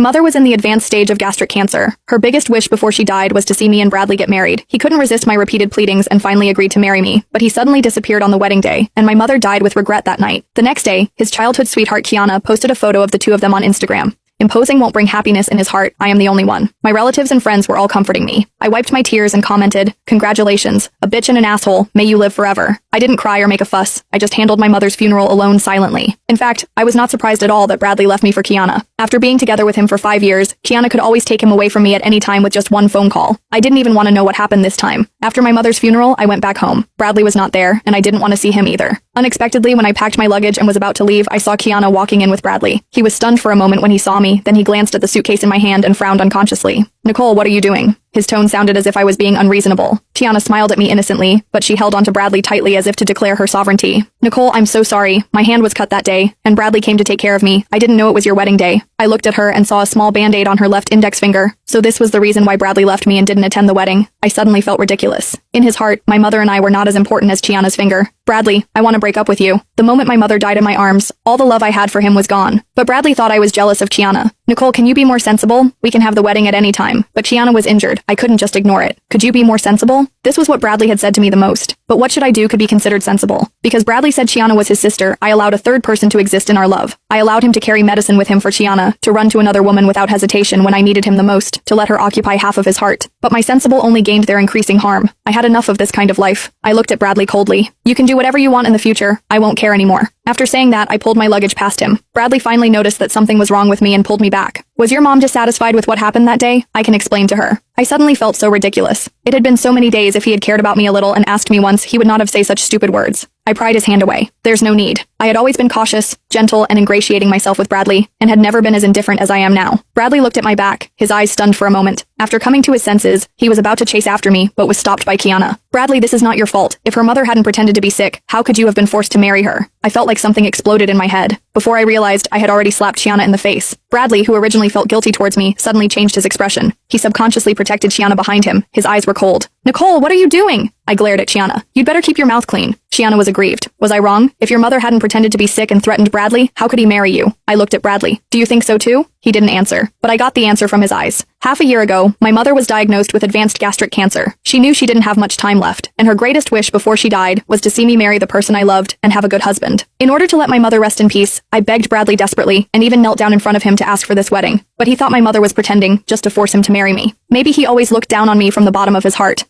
Mother was in the advanced stage of gastric cancer. Her biggest wish before she died was to see me and Bradley get married. He couldn't resist my repeated pleadings and finally agreed to marry me, but he suddenly disappeared on the wedding day, and my mother died with regret that night. The next day, his childhood sweetheart Kiana posted a photo of the two of them on Instagram. Imposing won't bring happiness in his heart, I am the only one. My relatives and friends were all comforting me. I wiped my tears and commented, "Congratulations, a bitch and an asshole, may you live forever." I didn't cry or make a fuss, I just handled my mother's funeral alone silently. In fact, I was not surprised at all that Bradley left me for Kiana. After being together with him for 5 years, Kiana could always take him away from me at any time with just one phone call. I didn't even want to know what happened this time. After my mother's funeral, I went back home. Bradley was not there, and I didn't want to see him either. Unexpectedly, when I packed my luggage and was about to leave, I saw Kiana walking in with Bradley. He was stunned for a moment when he saw me, then he glanced at the suitcase in my hand and frowned unconsciously. "Nicole, what are you doing?" His tone sounded as if I was being unreasonable. Kiana smiled at me innocently, but she held onto Bradley tightly as if to declare her sovereignty. "Nicole, I'm so sorry. My hand was cut that day, and Bradley came to take care of me. I didn't know it was your wedding day." I looked at her and saw a small band-aid on her left index finger. So this was the reason why Bradley left me and didn't attend the wedding. I suddenly felt ridiculous. In his heart, my mother and I were not as important as Kiana's finger. "Bradley, I want to break up with you." The moment my mother died in my arms, all the love I had for him was gone. But Bradley thought I was jealous of Kiana. "Nicole, can you be more sensible? We can have the wedding at any time." But Kiana was injured. I couldn't just ignore it. "Could you be more sensible?" This was what Bradley had said to me the most. But what should I do could be considered sensible? Because Bradley said Kiana was his sister, I allowed a third person to exist in our love. I allowed him to carry medicine with him for Kiana, to run to another woman without hesitation when I needed him the most, to let her occupy half of his heart. But my sensible only gained their increasing harm. I had enough of this kind of life. I looked at Bradley coldly. "You can do whatever you want in the future. I won't care anymore." After saying that, I pulled my luggage past him. Bradley finally noticed that something was wrong with me and pulled me back. "Was your mom dissatisfied with what happened that day?" I can explain to her. I suddenly felt so ridiculous. It had been so many days. If he had cared about me a little and asked me once, he would not have said such stupid words. I pried his hand away. "There's no need." I had always been cautious, gentle, and ingratiating myself with Bradley, and had never been as indifferent as I am now. Bradley looked at my back, his eyes stunned for a moment. After coming to his senses, he was about to chase after me, but was stopped by Kiana. "Bradley, this is not your fault. If her mother hadn't pretended to be sick, how could you have been forced to marry her?" I felt like something exploded in my head. Before I realized, I had already slapped Kiana in the face. Bradley, who originally felt guilty towards me, suddenly changed his expression. He subconsciously protected Kiana behind him. His eyes were cold. "Nicole, what are you doing?" I glared at Kiana. "You'd better keep your mouth clean." Kiana was aggrieved. "Was I wrong? If your mother hadn't pretended to be sick and threatened Bradley, how could he marry you?" I looked at Bradley. "Do you think so too?" He didn't answer, but I got the answer from his eyes. Half a year ago, my mother was diagnosed with advanced gastric cancer. She knew she didn't have much time left, and her greatest wish before she died was to see me marry the person I loved and have a good husband. In order to let my mother rest in peace, I begged Bradley desperately and even knelt down in front of him to ask for this wedding. But he thought my mother was pretending, just to force him to marry me. Maybe he always looked down on me from the bottom of his heart.